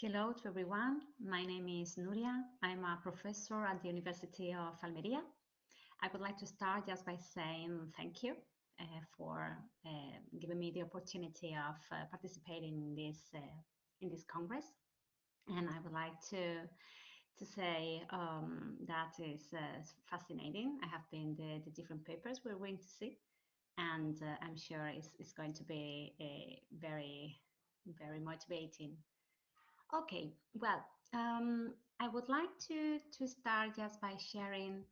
Hello to everyone. My name is Nuria. I'm a professor at the University of Almería. I would like to start just by saying thank you for giving me the opportunity of participating in this congress. And I would like to say that is fascinating. I have been the different papers we're going to see, and I'm sure it's going to be very motivating. Okay, well, I would like to start just by sharing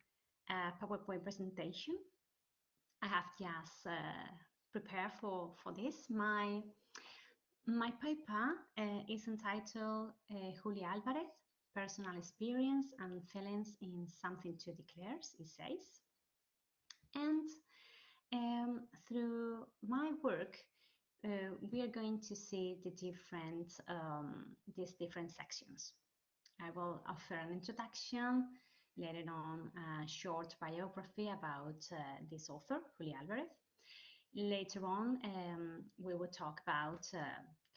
a PowerPoint presentation. I have just prepared for this. My paper is entitled Julia Álvarez, Personal Experience and Feelings in Something to Declare, it says. And through my work, we are going to see these different sections. I will offer an introduction, later on a short biography about this author, Julia Álvarez. Later on, we will talk about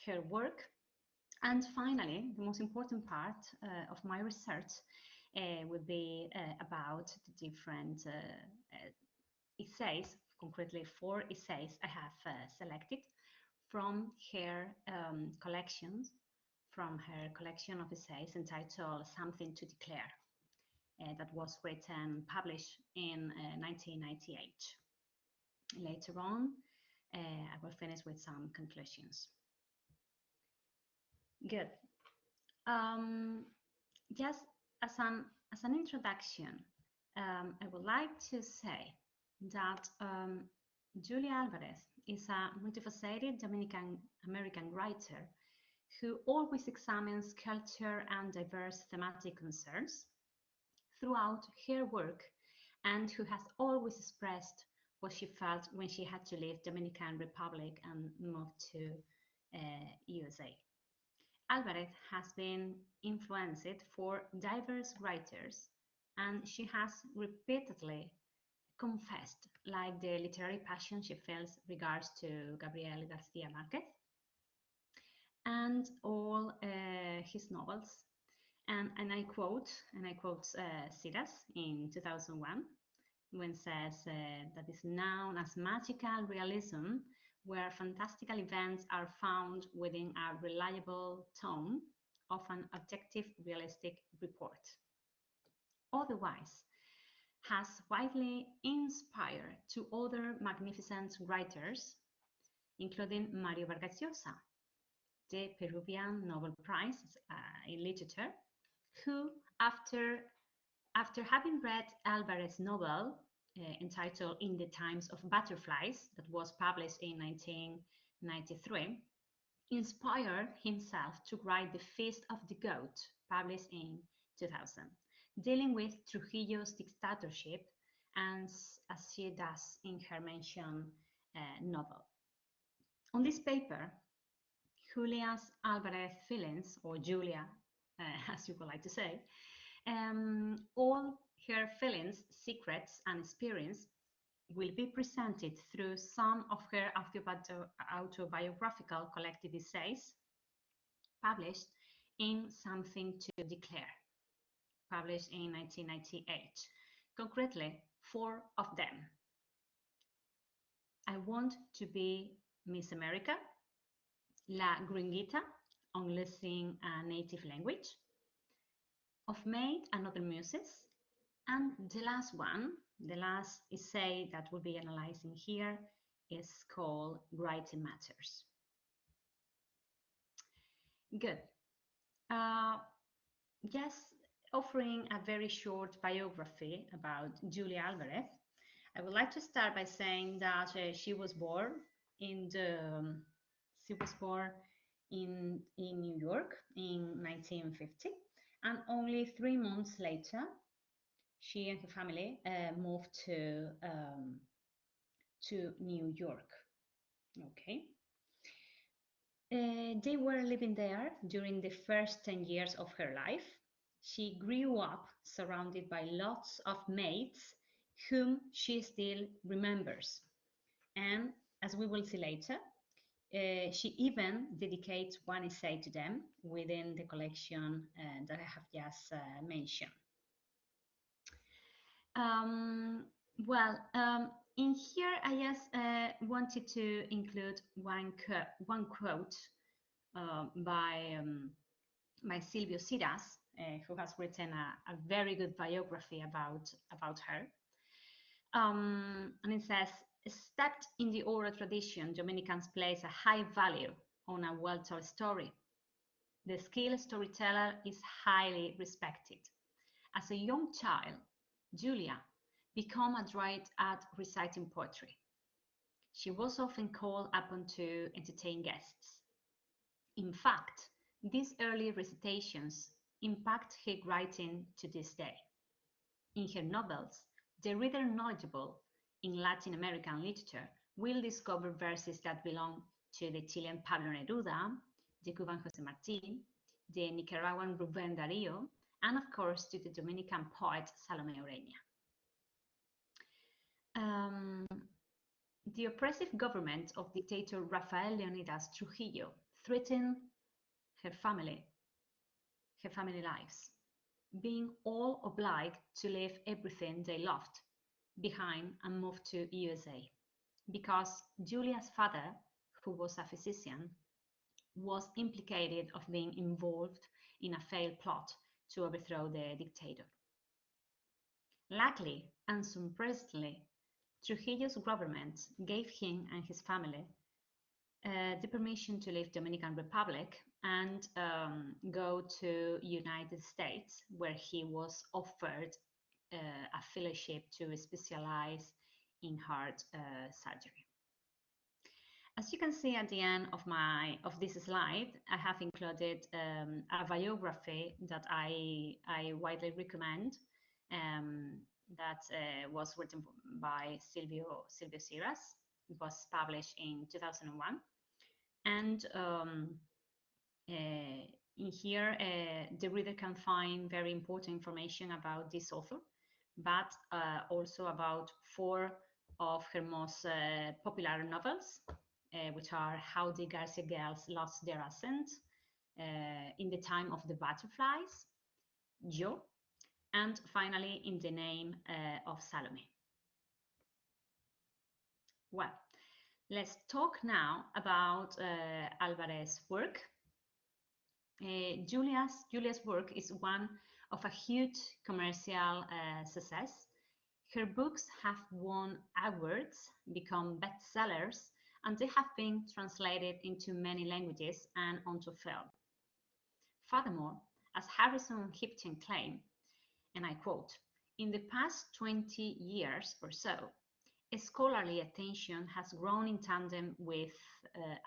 her work. And finally, the most important part of my research would be about the different essays, concretely 4 essays I have selected from her collections, from her collection of essays entitled Something to Declare, that was written, published in 1998. Later on, I will finish with some conclusions. Good. Just as an introduction, I would like to say that Julia Álvarez is a multifaceted Dominican American writer who always examines culture and diverse thematic concerns throughout her work, and who has always expressed what she felt when she had to leave Dominican Republic and move to USA. Álvarez has been influenced for diverse writers, and she has repeatedly confessed like the literary passion she feels regards to Gabriel García Márquez and all his novels. And I quote Siras in 2001, when says that is known as magical realism, where fantastical events are found within a reliable tone of an objective, realistic report. Otherwise, has widely inspired to other magnificent writers, including Mario Vargas Llosa, the Peruvian Nobel Prize in Literature, who, after having read Álvarez's novel entitled In the Times of Butterflies, that was published in 1993, inspired himself to write The Feast of the Goat, published in 2000, dealing with Trujillo's dictatorship, and as she does in her mentioned novel. On this paper, Julia's Álvarez feelings, or Julia, as you would like to say, all her feelings, secrets, and experience will be presented through some of her autobiographical collected essays published in Something to Declare, published in 1998. Concretely, 4 of them. I Want to Be Miss America, La Gringuita, on Listening a Native Language, Of Maid and Other Muses, and the last one, the last essay that we'll be analyzing here, is called Writing Matters. Good. Just offering a very short biography about Julia Álvarez, I would like to start by saying that she was born in New York in 1950, and only 3 months later, she and her family moved to New York. Okay. They were living there during the first 10 years of her life. She grew up surrounded by lots of maids whom she still remembers. And as we will see later, She even dedicates one essay to them within the collection that I have just mentioned. Well, in here I just wanted to include one quote by Silvio Siras, who has written a very good biography about her. And it says, steeped in the oral tradition, Dominicans place a high value on a well-told story. The skilled storyteller is highly respected. As a young child, Julia became adroit at reciting poetry. She was often called upon to entertain guests. In fact, these early recitations impact her writing to this day. In her novels, the reader knowledgeable in Latin American literature will discover verses that belong to the Chilean Pablo Neruda, the Cuban José Martí, the Nicaraguan Rubén Darío, and of course to the Dominican poet Salomé Ureña. The oppressive government of dictator Rafael Leonidas Trujillo threatened her family lives, being all obliged to leave everything they loved behind and move to USA, because Julia's father, who was a physician, was implicated of being involved in a failed plot to overthrow the dictator. Luckily and surprisingly, Trujillo's government gave him and his family the permission to leave Dominican Republic and go to United States, where he was offered a fellowship to specialize in heart surgery. As you can see at the end of this slide, I have included a biography that I widely recommend. That was written by Silvio Siras. It was published in 2001. And in here, the reader can find very important information about this author, but also about 4 of her most popular novels, which are How the Garcia Girls Lost Their Accent, In the Time of the Butterflies, Yo, and finally, In the Name of Salome. Well, let's talk now about Álvarez's work. Julia's work is one of a huge commercial success. Her books have won awards, become bestsellers, and they have been translated into many languages and onto film. Furthermore, as Harrison Hipton claimed, and I quote, "In the past 20 years or so, scholarly attention has grown in tandem with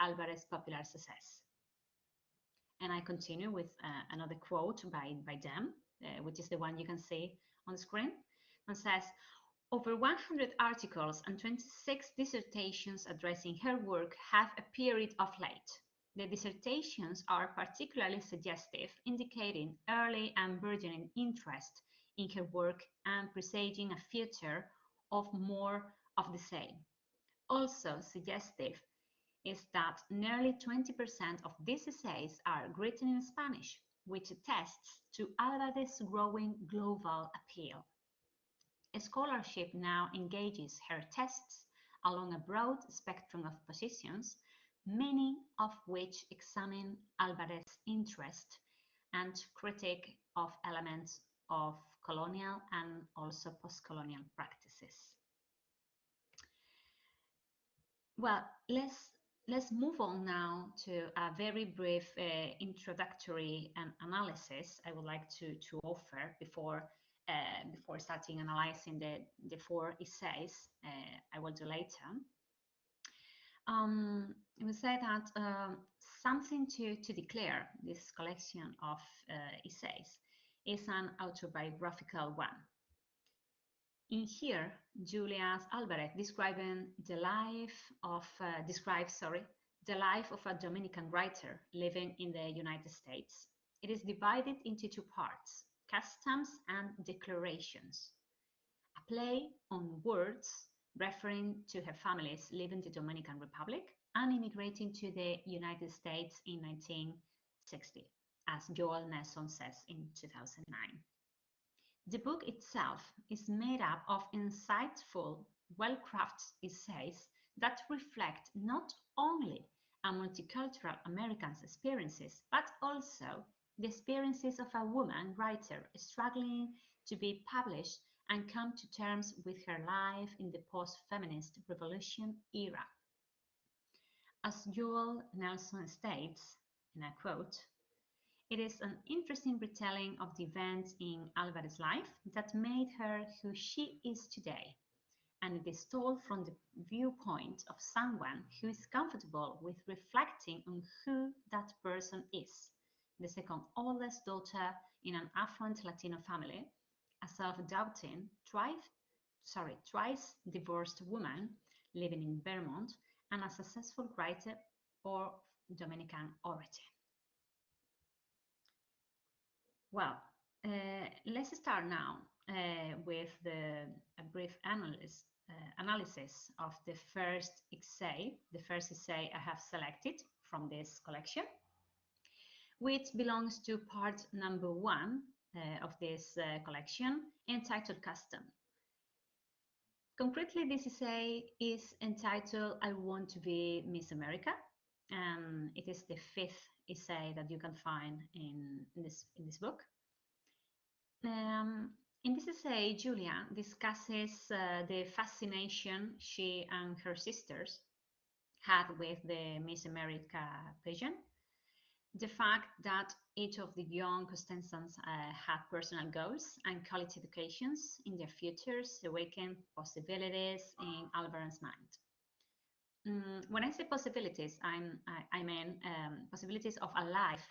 Álvarez's popular success." And I continue with another quote by them, which is the one you can see on the screen. And says, "Over 100 articles and 26 dissertations addressing her work have appeared of late. The dissertations are particularly suggestive, indicating early and burgeoning interest in her work and presaging a future of more of the same. Also suggestive is that nearly 20% of these essays are written in Spanish, which attests to Álvarez's growing global appeal. Scholarship now engages her texts along a broad spectrum of positions, many of which examine Álvarez's interest and critique of elements of colonial and also post-colonial practices." Well, let's move on now to a very brief introductory analysis I would like to offer before starting analyzing the 4 essays I will do later. I would say that something to declare this collection of essays is an autobiographical one. In here, Julia Álvarez describes the life of a Dominican writer living in the United States. It is divided into 2 parts: customs and declarations, a play on words referring to her family's living in the Dominican Republic, and immigrating to the United States in 1960, as Joel Nelson says in 2009. The book itself is made up of insightful, well-crafted essays that reflect not only a multicultural American's experiences, but also the experiences of a woman writer struggling to be published and come to terms with her life in the post-feminist revolution era. As Joel Nelson states, and I quote, "It is an interesting retelling of the events in Álvarez's life that made her who she is today, and it is told from the viewpoint of someone who is comfortable with reflecting on who that person is, the second oldest daughter in an affluent Latino family, a self-doubting, twice divorced woman living in Vermont, and a successful writer of Dominican origin." Well, let's start now with a brief analysis of the first essay I have selected from this collection, which belongs to part number 1 of this collection, entitled Custom. Concretely, this essay is entitled I Want to Be Miss America, and it is the 5th essay that you can find in this book. In this essay, Julia discusses the fascination she and her sisters had with the Miss America pageant, the fact that each of the young contestants had personal goals and college educations in their futures awakened possibilities in Alvarez's mind. When I say possibilities, I mean possibilities of a life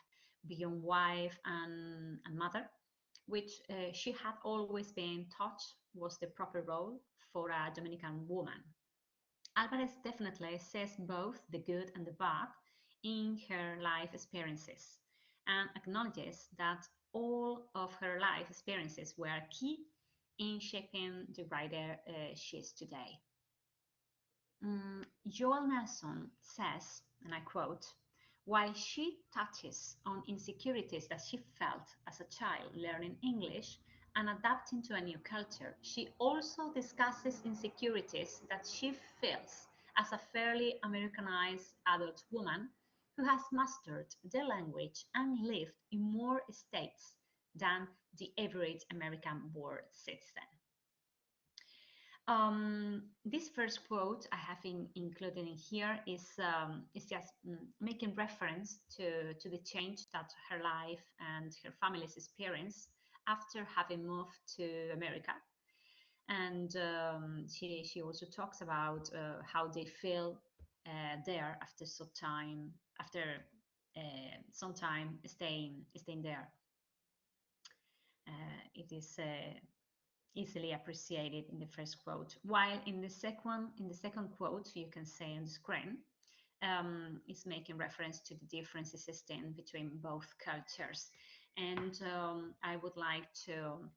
beyond wife and mother, which she had always been taught was the proper role for a Dominican woman. Álvarez definitely says both the good and the bad in her life experiences and acknowledges that all of her life experiences were key in shaping the writer she is today. Joel Nelson says, and I quote, "While she touches on insecurities that she felt as a child learning English and adapting to a new culture, she also discusses insecurities that she feels as a fairly Americanized adult woman who has mastered the language and lived in more states than the average American-born citizen." This first quote I have included in here is just making reference to the change that her life and her family's experience after having moved to America. And she also talks about how they feel there after some time staying there. It is easily appreciated in the first quote, while in the second quote you can see on the screen is making reference to the difference existing between both cultures, and I would like to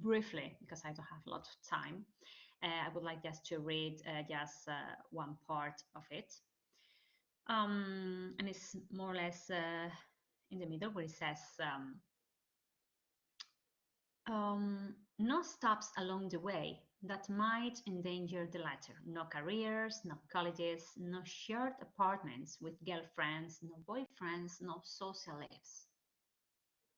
briefly, because I don't have a lot of time, I would like just to read just one part of it, and it's more or less in the middle where it says. No stops along the way that might endanger the latter. No careers, no colleges, no shared apartments with girlfriends, no boyfriends, no social lives.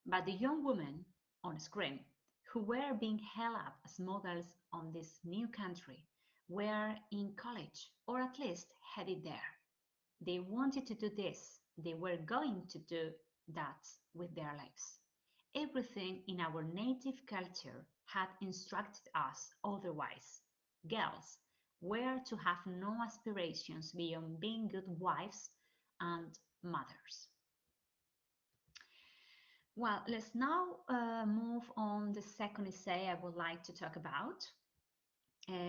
But the young women on screen who were being held up as models on this new country were in college, or at least headed there. They wanted to do this. They were going to do that with their lives. Everything in our native culture had instructed us otherwise. Girls were to have no aspirations beyond being good wives and mothers. Well, let's now move on the second essay I would like to talk about,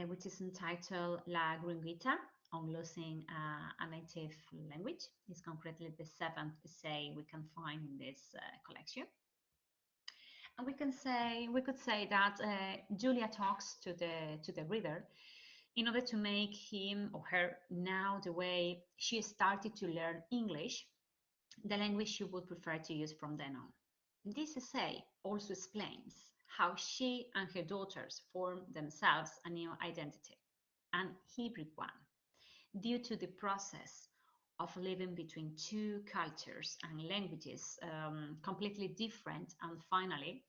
which is entitled La Gringuita, on losing a native language. It's concretely the 7th essay we can find in this collection. And we could say that Julia talks to the reader in order to make him or her now the way she started to learn English, the language she would prefer to use from then on. This essay also explains how she and her daughters formed themselves a new identity, an hybrid one, due to the process of living between two cultures and languages completely different. And finally,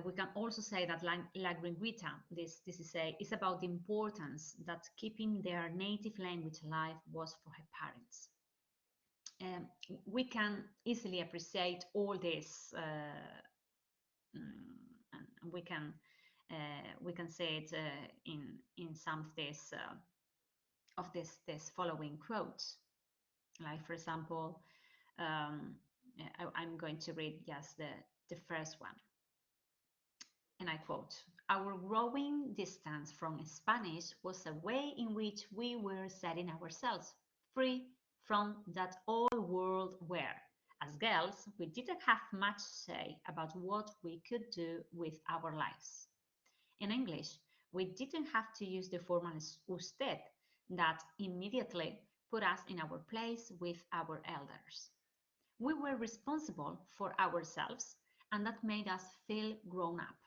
we can also say that La Gringuita, this essay, is about the importance that keeping their native language alive was for her parents. We can easily appreciate all this, and we can say it in some of this following quotes. Like, for example, I'm going to read just the first one, and I quote: "Our growing distance from Spanish was a way in which we were setting ourselves free from that old world where, as girls, we didn't have much say about what we could do with our lives. In English, we didn't have to use the formal usted that immediately put us in our place with our elders. We were responsible for ourselves, and that made us feel grown up.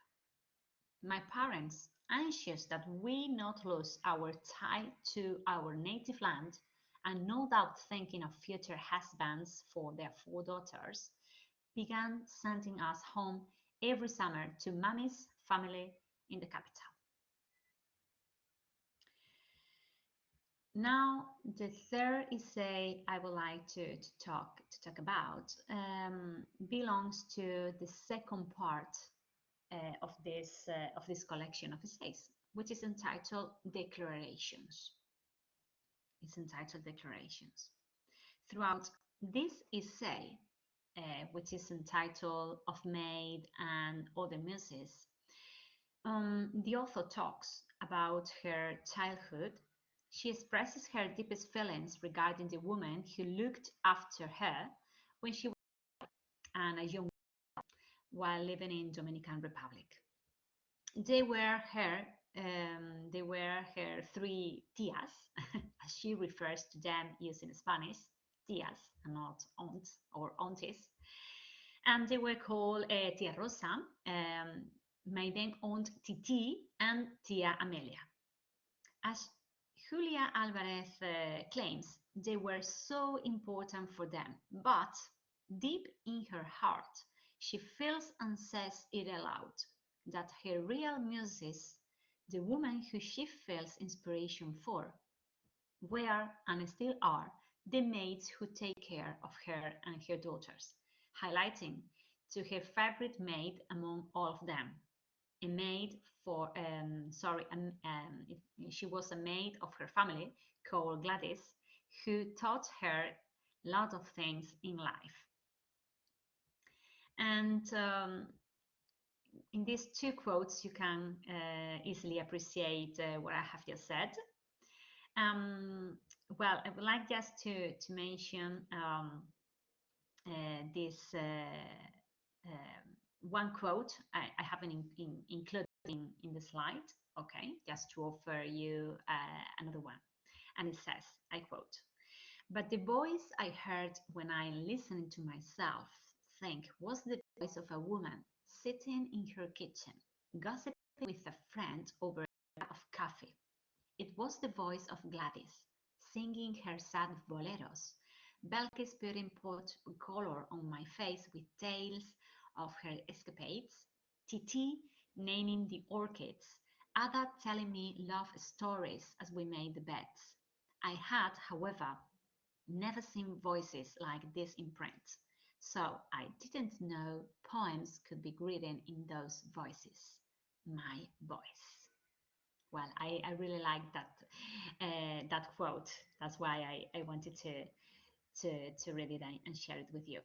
My parents, anxious that we not lose our tie to our native land, and no doubt thinking of future husbands for their 4 daughters, began sending us home every summer to Mummy's family in the capital." Now, the third essay I would like to talk about belongs to the second part of this collection of essays, which is entitled Declarations. It's entitled Declarations. Throughout this essay, which is entitled Of Maid and Other Muses, the author talks about her childhood. She expresses her deepest feelings regarding the woman who looked after her when she was a young girl while living in Dominican Republic. They were her 3 tias, as she refers to them using Spanish, tias and not aunts or aunties. And they were called Tia Rosa, maiden aunt Titi, and Tia Amelia. As Julia Alvarez claims, they were so important for them, but deep in her heart, she feels and says it aloud, that her real muses, the women who she feels inspiration for, were and still are the maids who take care of her and her daughters, highlighting to her favorite maid among all of them, a maid for, she was a maid of her family called Gladys, who taught her a lot of things in life. And in these 2 quotes, you can easily appreciate what I have just said. Well, I would like just to mention this one quote I haven't included in the slide, okay, just to offer you another one. And it says, I quote, "But the voice I heard when I listened to myself think was the voice of a woman sitting in her kitchen, gossiping with a friend over a cup of coffee. It was the voice of Gladys, singing her sad boleros, Belkis putting pot color on my face with tales of her escapades, Titi naming the orchids, Ada telling me love stories as we made the beds. I had, however, never seen voices like this in print, so I didn't know poems could be written in those voices. My voice." Well, I really like that quote. That's why I wanted to read it and share it with you.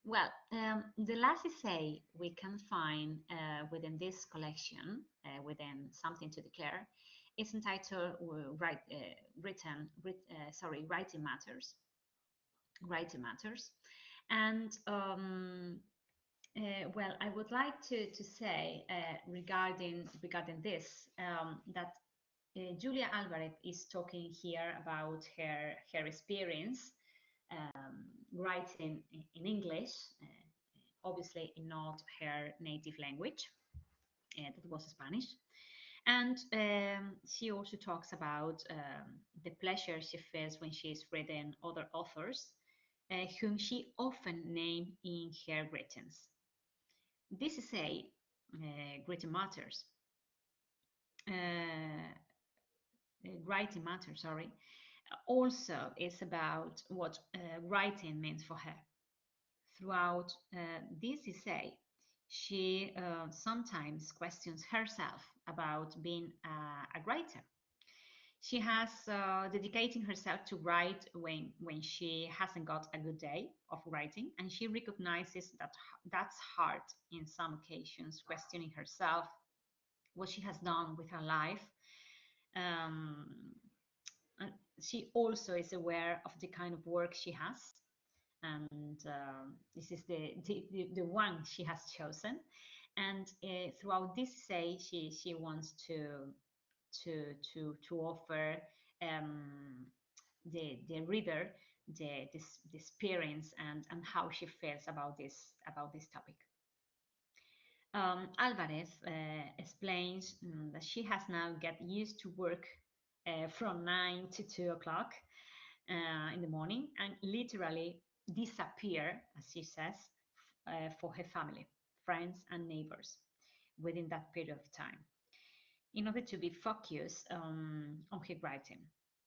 Well, the last essay we can find within this collection, within Something to Declare, is entitled Writing Matters. Writing Matters. And well, I would like to say regarding this that Julia Alvarez is talking here about her experience writing in English, obviously not her native language, that was Spanish. And she also talks about the pleasure she feels when she is reading other authors, whom she often names in her greetings. This is a greeting matters. Writing matters, sorry. Also, it's about what writing means for her. Throughout this essay, she sometimes questions herself about being a writer. She has dedicating herself to write when she hasn't got a good day of writing, and she recognizes that that's hard in some occasions, questioning herself, what she has done with her life. Um, and she also is aware of the kind of work she has, and this is the one she has chosen. And throughout this essay, she wants to offer um, the reader the experience and how she feels about this topic. Alvarez explains that she has now get used to work from 9 to 2 o'clock in the morning and literally disappear, as she says, for her family, friends, and neighbors within that period of time in order to be focused on her writing.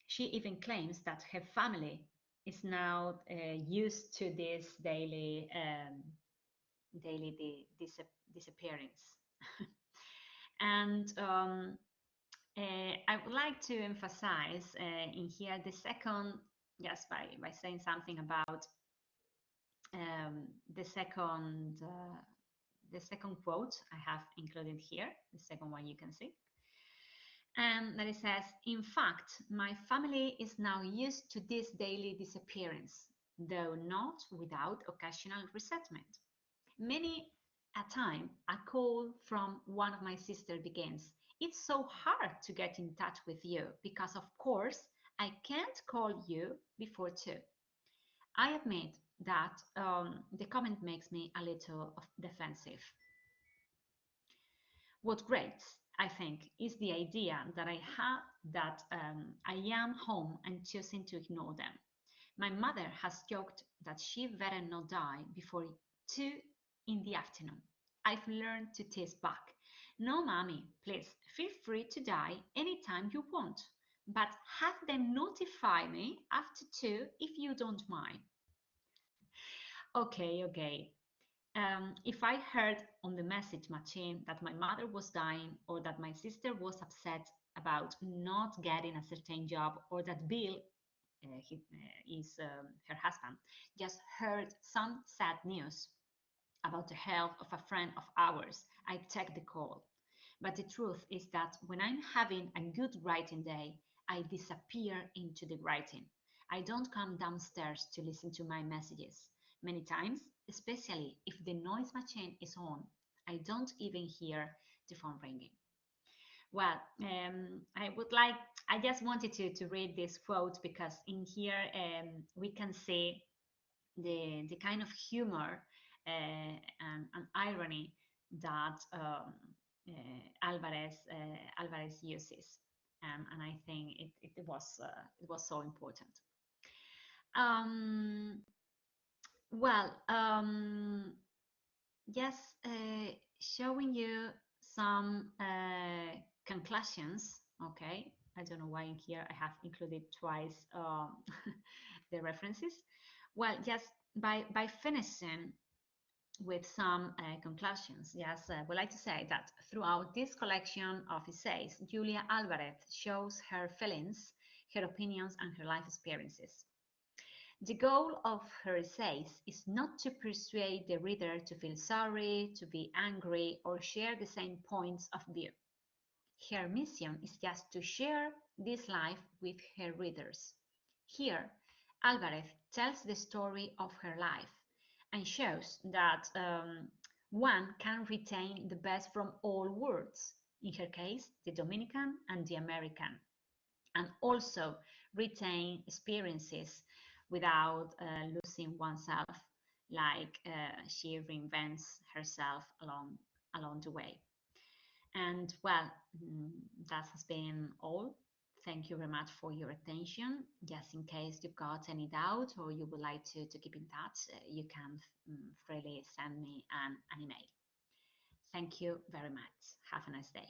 She even claims that her family is now used to this daily disappearance. And I would like to emphasize in here the second, just by saying something about um, the second uh, the second quote I have included here, the second one you can see. And that it says, in fact, my family is now used to this daily disappearance, though not without occasional resentment. Many a time, a call from one of my sisters begins, it's so hard to get in touch with you because, of course, I can't call you before 2. I admit that the comment makes me a little defensive. What grates, I think, is the idea that I have that I am home and choosing to ignore them. My mother has joked that she better not die before 2 in the afternoon. I've learned to tease back. No, mommy, please feel free to die anytime you want, but have them notify me after 2 if you don't mind. Okay. If I heard on the message machine that my mother was dying or that my sister was upset about not getting a certain job or that Bill, is her husband, just heard some sad news about the health of a friend of ours, I take the call. But the truth is that when I'm having a good writing day, I disappear into the writing. I don't come downstairs to listen to my messages. Many times, especially if the noise machine is on, I don't even hear the phone ringing. Well, I just wanted to read this quote because in here we can see the kind of humor and irony that Alvarez uses, and I think it was so important. Um, well, just showing you some conclusions. Okay, I don't know why in here I have included twice the references. Well, just by finishing with some conclusions, yes, I would like to say that throughout this collection of essays, Julia Alvarez shows her feelings, her opinions, and her life experiences. The goal of her essays is not to persuade the reader to feel sorry, to be angry, or share the same points of view. Her mission is just to share this life with her readers. Here, Alvarez tells the story of her life and shows that one can retain the best from all worlds, in her case, the Dominican and the American, and also retain experiences without losing oneself, like she reinvents herself along the way. And well, that has been all. Thank you very much for your attention. Just in case you've got any doubt or you would like to keep in touch, you can freely send me an email. Thank you very much. Have a nice day.